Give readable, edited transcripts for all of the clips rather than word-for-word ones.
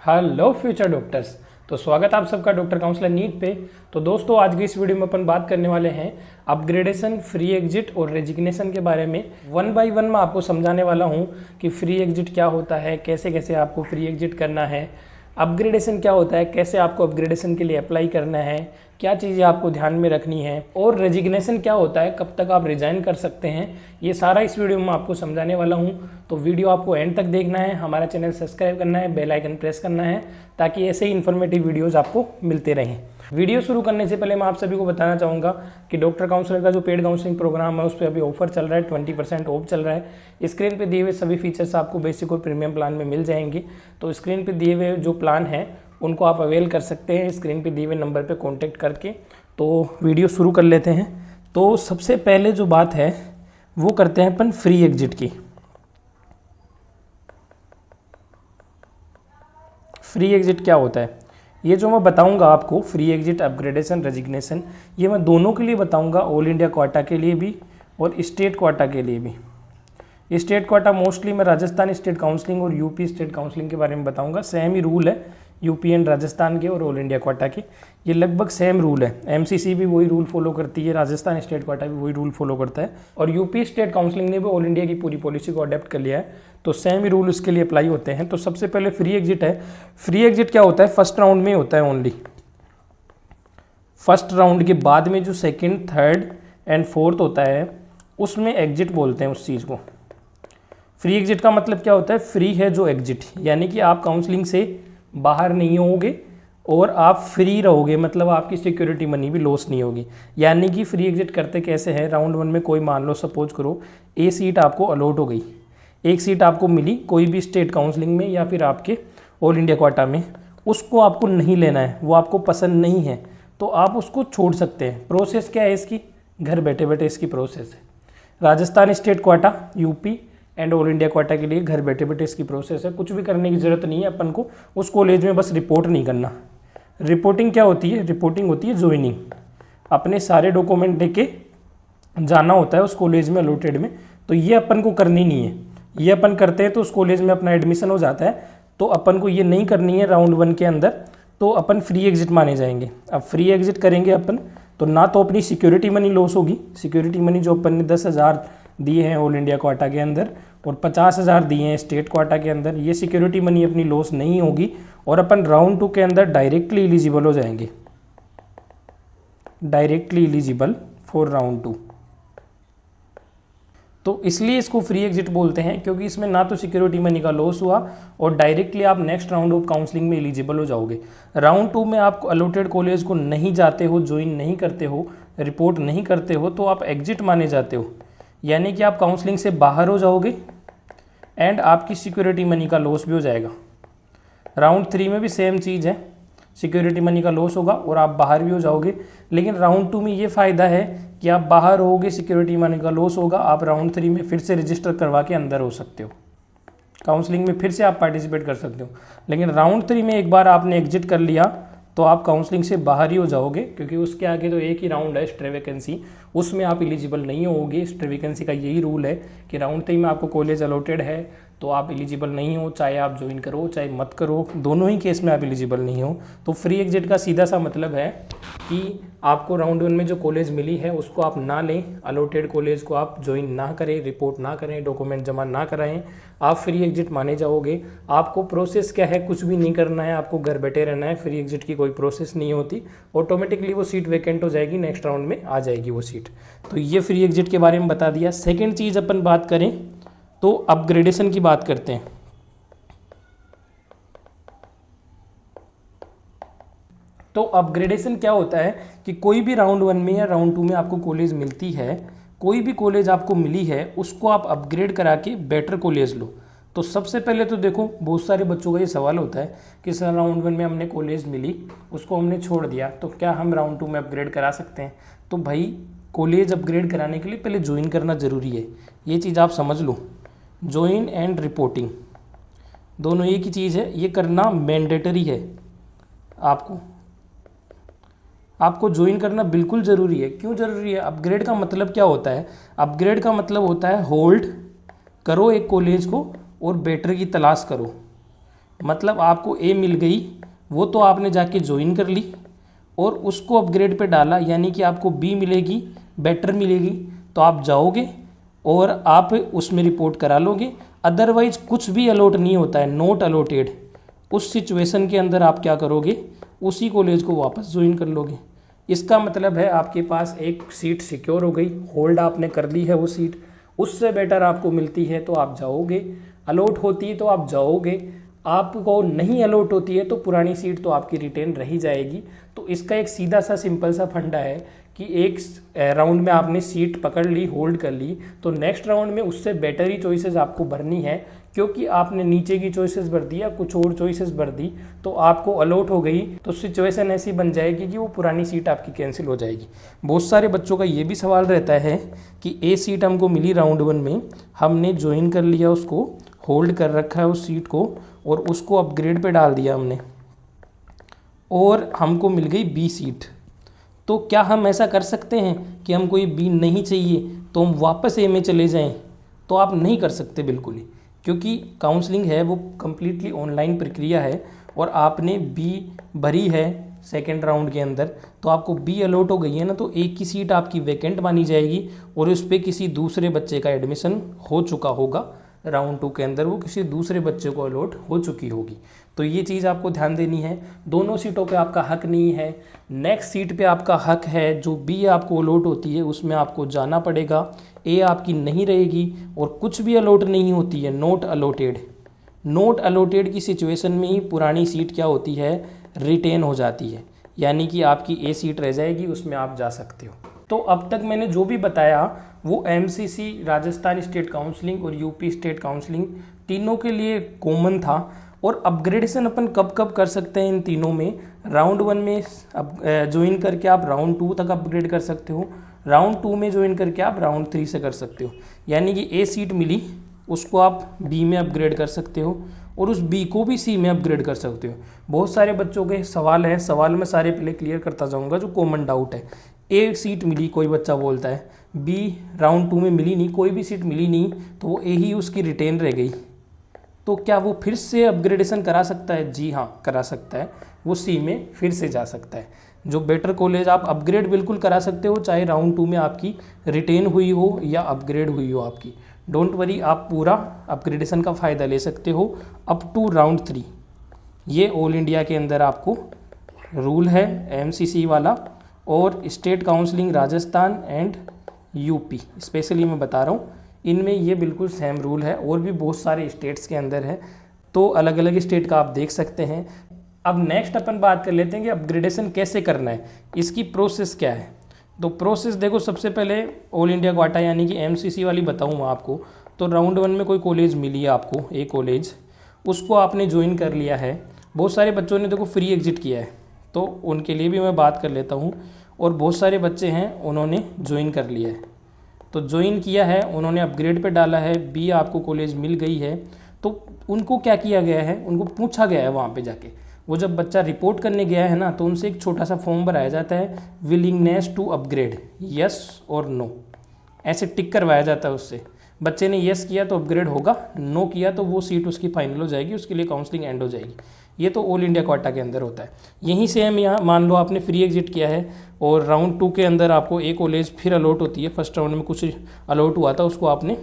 Hello future doctors. तो स्वागत आप सबका डॉक्टर काउंसलर नीट पे। तो दोस्तों आज की इस वीडियो में अपन बात करने वाले हैं अपग्रेडेशन, फ्री एग्जिट और रेजिग्नेशन के बारे में। वन बाय वन मैं आपको समझाने वाला हूं कि फ्री एग्जिट क्या होता है, कैसे कैसे आपको फ्री एग्जिट करना है, अपग्रेडेशन क्या होता है, कैसे आपको अपग्रेडेशन के लिए अप्लाई करना है, क्या चीज़ें आपको ध्यान में रखनी है, और रेजिग्नेशन क्या होता है, कब तक आप रिजाइन कर सकते हैं। ये सारा इस वीडियो में मैं आपको समझाने वाला हूं। तो वीडियो आपको एंड तक देखना है, हमारा चैनल सब्सक्राइब करना है, बेल आइकन प्रेस करना है ताकि ऐसे ही इन्फॉर्मेटिव वीडियोस आपको मिलते रहें। वीडियो शुरू करने से पहले मैं आप सभी को बताना चाहूँगा कि डॉक्टर काउंसलर का जो पेड काउंसलिंग प्रोग्राम है उस पर अभी ऑफर चल रहा है, 20% ऑफ चल रहा है। स्क्रीन पे दिए हुए सभी फीचर्स आपको बेसिक और प्रीमियम प्लान में मिल जाएंगे। तो स्क्रीन पे दिए हुए जो प्लान है उनको आप अवेल कर सकते हैं स्क्रीन पे दिए हुए नंबर पे कॉन्टैक्ट करके। तो वीडियो शुरू कर लेते हैं। तो सबसे पहले जो बात है वो करते हैं अपन फ्री एग्जिट की। फ्री एग्जिट क्या होता है ये जो मैं बताऊंगा आपको, फ्री एग्जिट, अपग्रेडेशन, रेजिग्नेशन, ये मैं दोनों के लिए बताऊंगा, ऑल इंडिया क्वाटा के लिए भी और स्टेट क्वाटा के लिए भी। स्टेट क्वाटा मोस्टली मैं राजस्थान स्टेट काउंसलिंग और यूपी स्टेट काउंसलिंग के बारे में बताऊंगा। सेम ही रूल है यूपी एंड राजस्थान के और ऑल इंडिया क्वाटा के, ये लगभग सेम रूल है। एमसीसी भी वही रूल फॉलो करती है, राजस्थान स्टेट क्वाटा भी वही रूल फॉलो करता है और यूपी स्टेट काउंसलिंग ने भी ऑल इंडिया की पूरी पॉलिसी को अडेप्ट कर लिया है। तो सेम ही रूल उसके लिए अप्लाई होते हैं। तो सबसे पहले फ्री एग्जिट है। फ्री एग्जिट क्या होता है, फर्स्ट राउंड में होता है ओनली। फर्स्ट राउंड के बाद में जो सेकेंड, थर्ड एंड फोर्थ होता है उसमें एग्जिट बोलते हैं उस चीज़ को। फ्री एग्जिट का मतलब क्या होता है, फ्री है जो एग्जिट, यानी कि आप काउंसलिंग से बाहर नहीं होगे और आप फ्री रहोगे, मतलब आपकी सिक्योरिटी मनी भी लॉस नहीं होगी। यानी कि फ्री एग्जिट करते कैसे हैं, राउंड वन में कोई मान लो सपोज करो ए सीट आपको अलॉट हो गई, एक सीट आपको मिली कोई भी स्टेट काउंसलिंग में या फिर आपके ऑल इंडिया क्वाटा में, उसको आपको नहीं लेना है, वो आपको पसंद नहीं है तो आप उसको छोड़ सकते हैं। प्रोसेस क्या है इसकी, घर बैठे बैठे इसकी प्रोसेस है। Rajasthan state quota, UP and all India quota के लिए घर बैठे बैठे इसकी प्रोसेस है। कुछ भी करने की ज़रूरत नहीं है अपन को, उस कॉलेज में बस रिपोर्ट नहीं करना। रिपोर्टिंग क्या होती है, रिपोर्टिंग होती है ज्वाइनिंग। अपने सारे डॉक्यूमेंट लेके जाना होता है उस कॉलेज में अलॉटेड में। तो ये अपन को करनी नहीं है, ये अपन करते हैं तो उस कॉलेज में अपना एडमिशन हो जाता है। तो अपन को ये नहीं करनी है राउंड वन के अंदर, तो अपन फ्री एग्जिट माने जाएंगे। अब फ्री एग्जिट करेंगे अपन तो ना तो अपनी सिक्योरिटी मनी लॉस होगी, सिक्योरिटी मनी जो अपन ने 10,000 दिए हैं ऑल इंडिया क्वाटा के अंदर और 50,000 दिए हैं स्टेट क्वाटा के अंदर, ये सिक्योरिटी मनी अपनी लॉस नहीं होगी और अपन राउंड टू के अंदर डायरेक्टली एलिजिबल हो जाएंगे, directly eligible for round to. तो इसलिए इसको फ्री एग्जिट बोलते हैं क्योंकि इसमें ना तो सिक्योरिटी मनी का लॉस हुआ और डायरेक्टली आप नेक्स्ट राउंड ऑफ काउंसलिंग में एलिजिबल हो जाओगे। राउंड टू में आप अलॉटेड कॉलेज को नहीं जाते हो, ज्वाइन नहीं करते हो, रिपोर्ट नहीं करते हो, तो आप एग्जिट माने जाते हो, यानी कि आप काउंसलिंग से बाहर हो जाओगे एंड आपकी सिक्योरिटी मनी का लॉस भी हो जाएगा। राउंड थ्री में भी सेम चीज़ है, सिक्योरिटी मनी का लॉस होगा और आप बाहर भी हो जाओगे। लेकिन राउंड टू में ये फ़ायदा है कि आप बाहर होगे, सिक्योरिटी मनी का लॉस होगा, आप राउंड थ्री में फिर से रजिस्टर करवा के अंदर हो सकते हो, काउंसलिंग में फिर से आप पार्टिसिपेट कर सकते हो। लेकिन राउंड थ्री में एक बार आपने एग्जिट कर लिया तो आप काउंसलिंग से बाहर ही हो जाओगे क्योंकि उसके आगे तो एक ही राउंड है स्टे वैकेंसी, उसमें आप एलिजिबल नहीं होगे। स्टे वैकेंसी का यही रूल है कि राउंड थ्री में आपको कॉलेज अलॉटेड है तो आप एलिजिबल नहीं हो, चाहे आप ज्वाइन करो चाहे मत करो, दोनों ही केस में आप एलिजिबल नहीं हो। तो फ्री एग्जिट का सीधा सा मतलब है कि आपको राउंड वन में जो कॉलेज मिली है उसको आप ना लें, अलॉटेड कॉलेज को आप ज्वाइन ना करें, रिपोर्ट ना करें, डॉक्यूमेंट जमा ना कराएं, आप फ्री एग्जिट माने जाओगे। आपको प्रोसेस क्या है, कुछ भी नहीं करना है, आपको घर बैठे रहना है, फ्री एग्जिट की कोई प्रोसेस नहीं होती, ऑटोमेटिकली वो सीट वैकेंट हो जाएगी, नेक्स्ट राउंड में आ जाएगी वो सीट। तो ये फ्री एग्जिट के बारे में बता दिया। सेकेंड चीज़ अपन बात करें तो अपग्रेडेशन की बात करते हैं। तो अपग्रेडेशन क्या होता है कि कोई भी राउंड वन में या राउंड टू में आपको कॉलेज मिलती है, कोई भी कॉलेज आपको मिली है उसको आप अपग्रेड करा के बेटर कॉलेज लो। तो सबसे पहले तो देखो बहुत सारे बच्चों का ये सवाल होता है कि सर राउंड वन में हमने कॉलेज मिली उसको हमने छोड़ दिया तो क्या हम राउंड टू में अपग्रेड करा सकते हैं। तो भाई कॉलेज अपग्रेड कराने के लिए पहले ज्वाइन करना ज़रूरी है, ये चीज़ आप समझ लो। ज्वाइन एंड रिपोर्टिंग दोनों एक ही चीज़ है, ये करना मैंडेटरी है। आपको ज्वाइन करना बिल्कुल ज़रूरी है। क्यों ज़रूरी है, अपग्रेड का मतलब क्या होता है, अपग्रेड का मतलब होता है होल्ड करो एक कॉलेज को और बेटर की तलाश करो। मतलब आपको ए मिल गई, वो तो आपने जाके ज्वाइन कर ली और उसको अपग्रेड पे डाला, यानी कि आपको बी मिलेगी, बेटर मिलेगी, तो आप जाओगे और आप उसमें रिपोर्ट करा लोगे। अदरवाइज कुछ भी अलॉट नहीं होता है, नॉट अलॉटेड, उस सिचुएशन के अंदर आप क्या करोगे, उसी कॉलेज को वापस ज्वाइन कर लोगे। इसका मतलब है आपके पास एक सीट सिक्योर हो गई, होल्ड आपने कर ली है वो सीट, उससे बेटर आपको मिलती है तो आप जाओगे, अलॉट होती है तो आप जाओगे, आपको नहीं अलॉट होती है तो पुरानी सीट तो आपकी रिटेन रही जाएगी। तो इसका एक सीधा सा सिंपल सा फंडा है कि एक राउंड में आपने सीट पकड़ ली, होल्ड कर ली, तो नेक्स्ट राउंड में उससे बेटर ही चॉइसेस आपको भरनी है, क्योंकि आपने नीचे की चॉइसेस भर दी या कुछ और चॉइसेस भर दी तो आपको अलॉट हो गई, तो सिचुएशन ऐसी बन जाएगी कि वो पुरानी सीट आपकी कैंसिल हो जाएगी। बहुत सारे बच्चों का ये भी सवाल रहता है कि ए सीट हमको मिली राउंड 1 में, हमने ज्वाइन कर लिया, उसको होल्ड कर रखा है उस सीट को और उसको अपग्रेड पे डाल दिया हमने और हमको मिल गई बी सीट, तो क्या हम ऐसा कर सकते हैं कि हमको ये बी नहीं चाहिए तो हम वापस ए में चले जाएं? तो आप नहीं कर सकते बिल्कुल ही, क्योंकि काउंसलिंग है वो कम्प्लीटली ऑनलाइन प्रक्रिया है और आपने बी भरी है सेकेंड राउंड के अंदर, तो आपको बी अलॉट हो गई है ना, तो एक की सीट आपकी वैकेंट मानी जाएगी और उस पर किसी दूसरे बच्चे का एडमिशन हो चुका होगा, राउंड 2 के अंदर वो किसी दूसरे बच्चे को अलॉट हो चुकी होगी। तो ये चीज़ आपको ध्यान देनी है। दोनों सीटों पे आपका हक नहीं है, नेक्स्ट सीट पे आपका हक है, जो बी आपको अलॉट होती है उसमें आपको जाना पड़ेगा, ए आपकी नहीं रहेगी और कुछ भी अलॉट नहीं होती है, नॉट अलॉटेड। नॉट अलॉटेड की सिचुएशन में ही पुरानी सीट क्या होती है, रिटेन हो जाती है, यानी कि आपकी ए सीट रह जाएगी, उसमें आप जा सकते हो। तो अब तक मैंने जो भी बताया वो एमसीसी, राजस्थान स्टेट काउंसलिंग और यूपी स्टेट काउंसलिंग तीनों के लिए कॉमन था। और अपग्रेडेशन अपन कब कब कर सकते हैं इन तीनों में, राउंड 1 में अब ज्वाइन करके आप राउंड 2 तक अपग्रेड कर सकते हो, राउंड 2 में ज्वाइन करके आप राउंड 3 से कर सकते हो, यानी कि ए सीट मिली उसको आप बी में अपग्रेड कर सकते हो और उस बी को भी सी में अपग्रेड कर सकते हो। बहुत सारे बच्चों के सवाल है, सवाल में सारे पहले क्लियर करता जाऊंगा जो कॉमन डाउट है। ए सीट मिली, कोई बच्चा बोलता है, बी राउंड 2 में मिली नहीं, कोई भी सीट मिली नहीं, तो वो ए ही उसकी रिटेन रह गई, तो क्या वो फिर से अपग्रेडेशन करा सकता है? जी हाँ, करा सकता है, वो सी में फिर से जा सकता है। जो बेटर कॉलेज आप अपग्रेड बिल्कुल करा सकते हो, चाहे राउंड 2 में आपकी रिटेन हुई हो या अपग्रेड हुई हो आपकी, डोंट वरी, आप पूरा अपग्रेडेशन का फ़ायदा ले सकते हो अप टू राउंड 3। ये ऑल इंडिया के अंदर आपको रूल है एमसीसी वाला, और state counselling Rajasthan and UP specially मैं बता रहा हूँ, इनमें ये बिल्कुल सेम रूल है। और भी बहुत सारे स्टेट्स के अंदर है, तो अलग अलग स्टेट का आप देख सकते हैं। अब नेक्स्ट अपन बात कर लेते हैं कि अपग्रेडेशन कैसे करना है, इसकी प्रोसेस क्या है। तो प्रोसेस देखो, सबसे पहले ऑल इंडिया क्वाटा यानी कि एमसीसी वाली बताऊँ मैं आपको, तो राउंड 1 में कोई कॉलेज मिली है आपको, ए कॉलेज, उसको आपने ज्वाइन कर लिया है। बहुत सारे बच्चों ने देखो फ्री एग्जिट किया है, तो उनके लिए भी मैं बात कर लेता हूँ। और बहुत सारे बच्चे हैं उन्होंने ज्वाइन कर लिया है, तो ज्वाइन किया है, उन्होंने अपग्रेड पे डाला है, बी आपको कॉलेज मिल गई है, तो उनको क्या किया गया है, उनको पूछा गया है वहाँ पे जाके, वो जब बच्चा रिपोर्ट करने गया है ना, तो उनसे एक छोटा सा फॉर्म भराया जाता है, विलिंगनेस टू अपग्रेड, यस और नो, ऐसे टिक करवाया जाता है उससे। बच्चे ने यस किया तो अपग्रेड होगा, नो किया तो वो सीट उसकी फाइनल हो जाएगी, उसके लिए काउंसलिंग एंड हो जाएगी। ये तो ऑल इंडिया क्वाटा के अंदर होता है। यहीं से हम यहाँ मान लो आपने फ्री एग्जिट किया है और राउंड 2 के अंदर आपको ए कॉलेज फिर अलॉट होती है, फर्स्ट राउंड में कुछ अलॉट हुआ था उसको आपने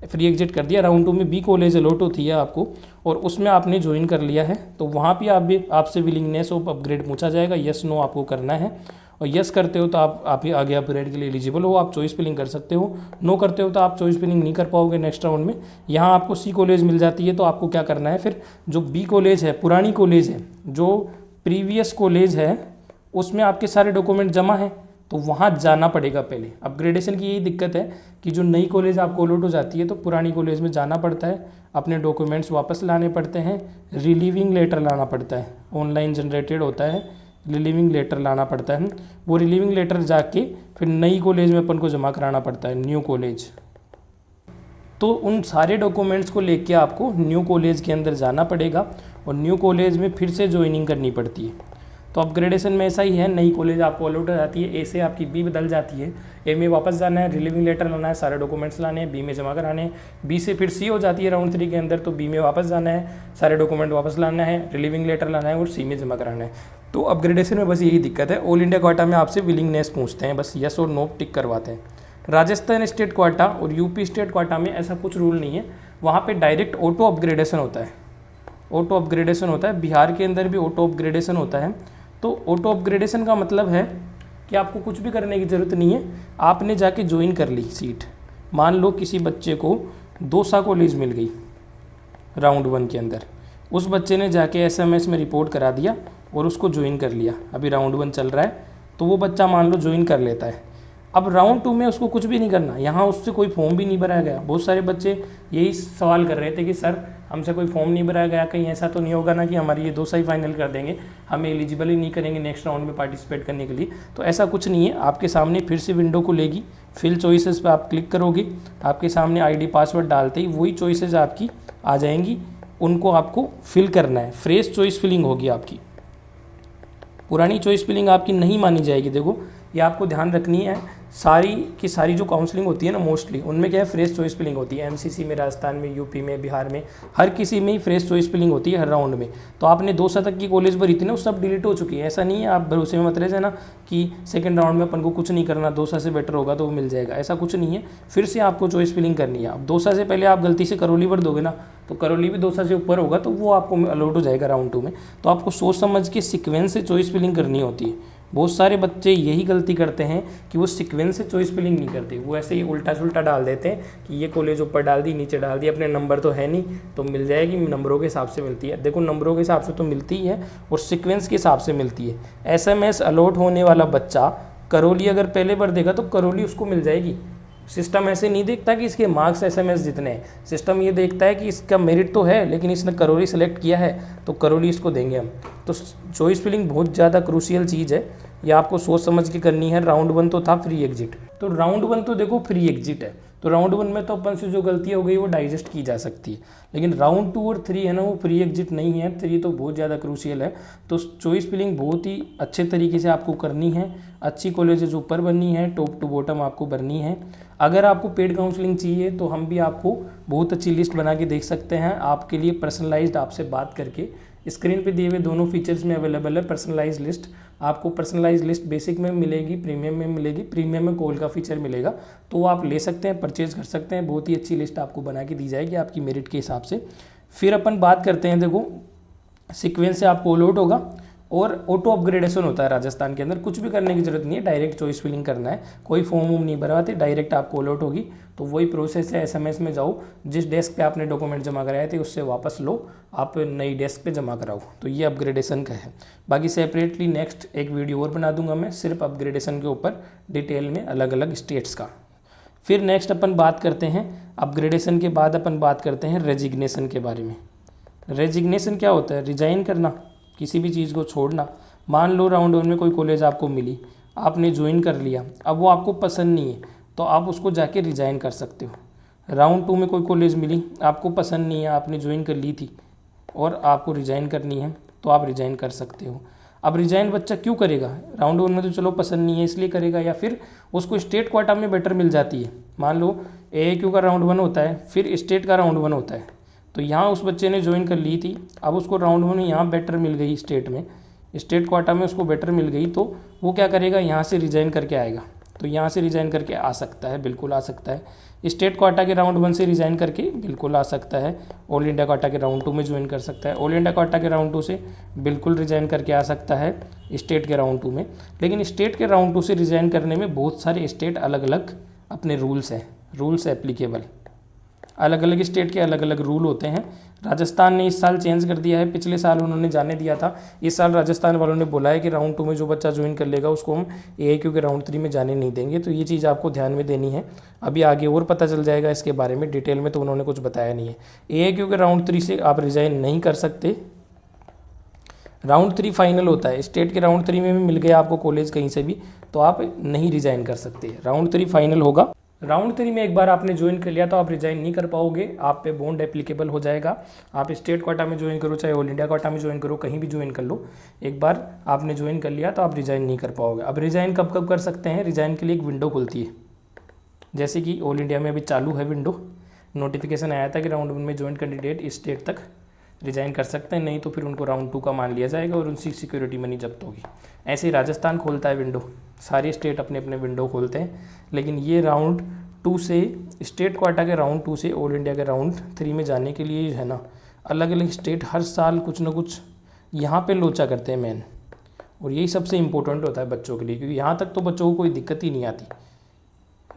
फ्री एग्जिट कर दिया, राउंड 2 में बी कॉलेज अलॉट होती है आपको और उसमें आपने ज्वाइन कर लिया है, तो वहाँ पे आप भी आपसे विलिंगनेस ऑफ अपग्रेड पूछा जाएगा, यस नो आपको करना है, और यस करते हो तो आप ही आगे अपग्रेड के लिए एलिजिबल हो, आप चॉइस फिलिंग कर सकते हो। नो करते हो तो आप चॉइस फिलिंग नहीं कर पाओगे नेक्स्ट राउंड में। यहाँ आपको सी कॉलेज मिल जाती है, तो आपको क्या करना है फिर, जो बी कॉलेज है, पुरानी कॉलेज है, जो प्रीवियस कॉलेज है, उसमें आपके सारे डॉक्यूमेंट जमा हैं, तो वहाँ जाना पड़ेगा पहले। अपग्रेडेशन की यही दिक्कत है कि जो नई कॉलेज आपको अलॉट हो जाती है तो पुरानी कॉलेज में जाना पड़ता है, अपने डॉक्यूमेंट्स वापस लाने पड़ते हैं, रिलीविंग लेटर लाना पड़ता है, ऑनलाइन जनरेटेड होता है, रिलीविंग लेटर लाना पड़ता है, वो रिलीविंग लेटर जाके फिर नई कॉलेज में अपन को जमा कराना पड़ता है, न्यू कॉलेज। तो उन सारे डॉक्यूमेंट्स को लेके आपको न्यू कॉलेज के अंदर जाना पड़ेगा और न्यू कॉलेज में फिर से ज्वाइनिंग करनी पड़ती है। तो अपग्रेडेशन में ऐसा ही है, नई कॉलेज आपको अलॉट हो जाती है, ए से आपकी बी बदल जाती है, ए में वापस जाना है, रिलीविंग लेटर लाना है, सारे डॉक्यूमेंट्स लाने हैं, बी में जमा कराने हैं, बी से फिर सी हो जाती है राउंड 3 के अंदर, तो बी में वापस जाना है, सारे डॉक्यूमेंट वापस लाना है, रिलीविंग लेटर लाना है और सी में जमा कराना है। तो अपग्रेडेशन में बस यही दिक्कत है। ऑल इंडिया क्वाटा में आपसे विलिंगनेस पूछते हैं, बस यस और नो टिक करवाते हैं। राजस्थान स्टेट क्वाटा और यूपी स्टेट क्वाटा में ऐसा कुछ रूल नहीं है, वहाँ पे डायरेक्ट ऑटो अपग्रेडेशन होता है, ऑटो अपग्रेडेशन होता है। बिहार के अंदर भी ऑटो अपग्रेडेशन होता है। तो ऑटो अपग्रेडेशन का मतलब है कि आपको कुछ भी करने की ज़रूरत नहीं है, आपने जाके ज्वाइन कर ली सीट। मान लो किसी बच्चे को दौसा कॉलेज मिल गई राउंड 1 के अंदर, उस बच्चे ने जाके SMS में रिपोर्ट करा दिया और उसको ज्वाइन कर लिया, अभी राउंड 1 चल रहा है, तो वो बच्चा मान लो ज्वाइन कर लेता है। अब राउंड 2 में उसको कुछ भी नहीं करना, यहाँ उससे कोई फॉर्म भी नहीं भराया गया। बहुत सारे बच्चे यही सवाल कर रहे थे कि सर हमसे कोई फॉर्म नहीं भराया गया, कहीं ऐसा तो नहीं होगा ना कि हमारी ये दौसा ही फाइनल कर देंगे, हमें एलिजिबल ही नहीं करेंगे नेक्स्ट राउंड में पार्टिसिपेट करने के लिए। तो ऐसा कुछ नहीं है, आपके सामने फिर से विंडो खुलेगी, फिल चॉइसेस पे आप क्लिक करोगे, आपके सामने ID पासवर्ड डालते ही वही चॉइसेस आपकी आ जाएंगी, उनको आपको फिल करना है। फ्रेश चॉइस फिलिंग होगी आपकी, पुरानी चॉइस फिलिंग आपकी नहीं मानी जाएगी। देखो ये आपको ध्यान रखनी है, सारी की सारी जो काउंसलिंग होती है ना मोस्टली, उनमें क्या है फ्रेश चॉइस फिलिंग होती है। MCC में, राजस्थान में, यूपी में, बिहार में, हर किसी में ही फ्रेश चॉइस फिलिंग होती है हर राउंड में। तो आपने 200 तक की कॉलेज भरी थी ना, वो सब डिलीट हो चुकी है। ऐसा नहीं है, आप भरोसे में मत रह जाना कि सेकंड राउंड में अपन को कुछ नहीं करना, 200 से बेटर होगा तो वो मिल जाएगा, ऐसा कुछ नहीं है। फिर से आपको चॉइस फिलिंग करनी है। अब 200 से पहले आप गलती से करौली भर दोगे ना, तो करौली भी 200 से ऊपर होगा तो वो आपको अलॉट हो जाएगा राउंड 2 में। तो आपको सोच समझ के सीक्वेंस से चॉइस फिलिंग करनी होती है। बहुत सारे बच्चे यही गलती करते हैं कि वो सीक्वेंस से चॉइस फिलिंग नहीं करते, वो ऐसे ही उल्टा सुल्टा डाल देते हैं कि ये कॉलेज ऊपर डाल दी, नीचे डाल दी, अपने नंबर तो है नहीं तो मिल जाएगी, नंबरों के हिसाब से मिलती है। देखो नंबरों के हिसाब से तो मिलती ही है और सीक्वेंस के हिसाब से मिलती है। SMS अलॉट होने वाला बच्चा करौली अगर पहले बार देगा तो करौली उसको मिल जाएगी। सिस्टम ऐसे नहीं देखता कि इसके मार्क्स SMS जितने हैं, सिस्टम ये देखता है कि इसका मेरिट तो है लेकिन इसने करौली सेलेक्ट किया है तो करौली इसको देंगे हम। तो चॉइस फिलिंग बहुत ज़्यादा क्रूशियल चीज़ है, ये आपको सोच समझ के करनी है। राउंड 1 तो था फ्री एग्जिट, तो राउंड 1 तो देखो फ्री एग्जिट है, तो राउंड 1 में तो अपन से जो गलती हो गई वो डाइजेस्ट की जा सकती है। लेकिन राउंड 2 और 3 है ना, वो फ्री एग्जिट नहीं है, 3 तो बहुत ज़्यादा क्रूशियल है। तो चॉइस फिलिंग बहुत ही अच्छे तरीके से आपको करनी है, अच्छी कॉलेजेज ऊपर बननी है, टॉप टू बॉटम आपको बननी है। अगर आपको पेड काउंसलिंग चाहिए तो हम भी आपको बहुत अच्छी लिस्ट बना के देख सकते हैं, आपके लिए पर्सनलाइज्ड आपसे बात करके। स्क्रीन पे दिए हुए दोनों फीचर्स में अवेलेबल है पर्सनलाइज लिस्ट। आपको पर्सनलाइज लिस्ट बेसिक में मिलेगी, प्रीमियम में मिलेगी, प्रीमियम में कॉल का फीचर मिलेगा, तो वो आप ले सकते हैं, परचेज कर सकते हैं। बहुत ही अच्छी लिस्ट आपको बना के दी जाएगी आपकी मेरिट के हिसाब से। फिर अपन बात करते हैं, देखो सीक्वेंस से आपको अलॉट होगा और ऑटो अपग्रेडेशन होता है राजस्थान के अंदर। कुछ भी करने की जरूरत नहीं है, डायरेक्ट चॉइस फिलिंग करना है, कोई फॉर्म वॉर्म नहीं भरवाते, डायरेक्ट आपको अलॉट होगी। तो वही प्रोसेस है, SMS में जाओ, जिस डेस्क पे आपने डॉक्यूमेंट जमा कराए थे उससे वापस लो, आप नई डेस्क पे जमा कराओ। तो ये अपग्रेडेशन का है। बाकी सेपरेटली नेक्स्ट एक वीडियो और बना दूंगा मैं सिर्फ अपग्रेडेशन के ऊपर, डिटेल में अलग अलग स्टेट्स का। फिर नेक्स्ट अपन बात करते हैं अपग्रेडेशन के बाद अपन बात करते हैं रेजिग्नेशन के बारे में। रेजिग्नेशन क्या होता है? रिजाइन करना, किसी भी चीज़ को छोड़ना। मान लो राउंड 1 में कोई कॉलेज आपको मिली, आपने ज्वाइन कर लिया, अब वो आपको पसंद नहीं है तो आप उसको जाके रिजाइन कर सकते हो। राउंड 2 में कोई कॉलेज मिली, आपको पसंद नहीं है, आपने ज्वाइन कर ली थी और आपको रिजाइन करनी है तो आप रिजाइन कर सकते हो। अब रिजाइन बच्चा क्यों करेगा? राउंड 1 में तो चलो पसंद नहीं है इसलिए करेगा, या फिर उसको स्टेट क्वाटा में बेटर मिल जाती है। मान लो AAQ का राउंड 1 होता है, फिर स्टेट का राउंड 1 होता है, तो यहाँ उस बच्चे ने ज्वाइन कर ली थी, अब उसको राउंड 1 में यहाँ बेटर मिल गई, स्टेट में, स्टेट क्वाटा में उसको बेटर मिल गई, तो वो क्या करेगा? यहाँ से रिजाइन करके आएगा। तो यहाँ से रिजाइन करके आ सकता है, बिल्कुल आ सकता है। स्टेट क्वाटा के राउंड 1 से रिजाइन करके बिल्कुल आ सकता है। ऑल इंडिया क्वाटा के राउंड 2 में ज्वाइन कर सकता है। ऑल इंडिया क्वाटा के राउंड 2 से बिल्कुल रिजाइन करके आ सकता है स्टेट के राउंड 2 में। लेकिन स्टेट के राउंड 2 से रिजाइन करने में बहुत सारे स्टेट अलग अलग अपने रूल्स हैं, रूल्स एप्लीकेबल, अलग अलग स्टेट के अलग अलग रूल होते हैं। राजस्थान ने इस साल चेंज कर दिया है, पिछले साल उन्होंने जाने दिया था, इस साल राजस्थान वालों ने बोला है कि राउंड 2 में जो बच्चा ज्वाइन कर लेगा उसको हम AAQ के राउंड 3 में जाने नहीं देंगे। तो ये चीज़ आपको ध्यान में देनी है, अभी आगे और पता चल जाएगा इसके बारे में, डिटेल में तो उन्होंने कुछ बताया नहीं है। AAQ के राउंड 3 से आप रिजाइन नहीं कर सकते, राउंड 3 फाइनल होता है। स्टेट के राउंड 3 में भी मिल गया आपको कॉलेज कहीं से भी तो आप नहीं रिजाइन कर सकते, राउंड 3 फाइनल होगा। राउंड 3 में एक बार आपने ज्वाइन कर लिया तो आप रिजाइन नहीं कर पाओगे, आप पे बॉन्ड एप्लीकेबल हो जाएगा। आप स्टेट कोटा में ज्वाइन करो चाहे ऑल इंडिया कोटा में ज्वाइन करो, कहीं भी ज्वाइन कर लो, एक बार आपने ज्वाइन कर लिया तो आप रिजाइन नहीं कर पाओगे। अब रिजाइन कब कब कर सकते हैं, रिजाइन के लिए एक विंडो खुलती है, जैसे कि ऑल इंडिया में अभी चालू है विंडो, नोटिफिकेशन आया था कि राउंड 1 में ज्वाइन कैंडिडेट इस डेट तक रिजाइन कर सकते हैं, नहीं तो फिर उनको राउंड 2 का मान लिया जाएगा और उनकी सिक्योरिटी मनी जब्त होगी। ऐसे ही राजस्थान खोलता है विंडो, सारे स्टेट अपने अपने विंडो खोलते हैं, लेकिन ये राउंड 2 से स्टेट क्वाटा के राउंड 2 से ऑल इंडिया के राउंड 3 में जाने के लिए है ना, अलग अलग स्टेट हर साल कुछ ना कुछ यहाँ पे लोचा करते हैं मेन, और यही सबसे इम्पोर्टेंट होता है बच्चों के लिए, क्योंकि यहाँ तक तो बच्चों को कोई दिक्कत ही नहीं आती।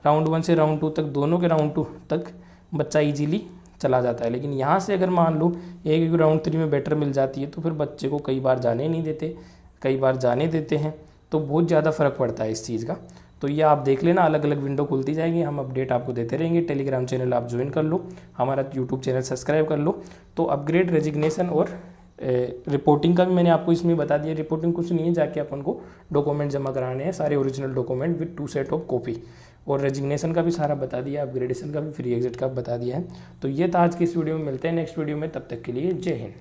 राउंड 1 से राउंड 2 तक, दोनों के राउंड 2 तक बच्चा इजीली चला जाता है, लेकिन यहाँ से अगर मान लो एक राउंड 3 में बेटर मिल जाती है तो फिर बच्चे को कई बार जाने नहीं देते, कई बार जाने देते हैं, तो बहुत ज़्यादा फ़र्क पड़ता है इस चीज़ का। तो ये आप देख लेना, अलग अलग विंडो खुलती जाएंगी, हम अपडेट आपको देते रहेंगे। टेलीग्राम चैनल आप ज्वाइन कर लो, हमारा यूट्यूब चैनल सब्सक्राइब कर लो। तो अपग्रेड, रेजिग्नेशन और रिपोर्टिंग का भी मैंने आपको इसमें बता दिया। रिपोर्टिंग कुछ नहीं है, जाके अपन को डॉक्यूमेंट जमा कराने हैं, सारे original document with 2 set of copy, और रेजिग्नेशन का भी सारा बता दिया, अपग्रेडेशन का भी, फ्री एग्जिट का बता दिया है। तो ये था आज की इस वीडियो में, मिलते हैं नेक्स्ट वीडियो में, तब तक के लिए जय हिंद।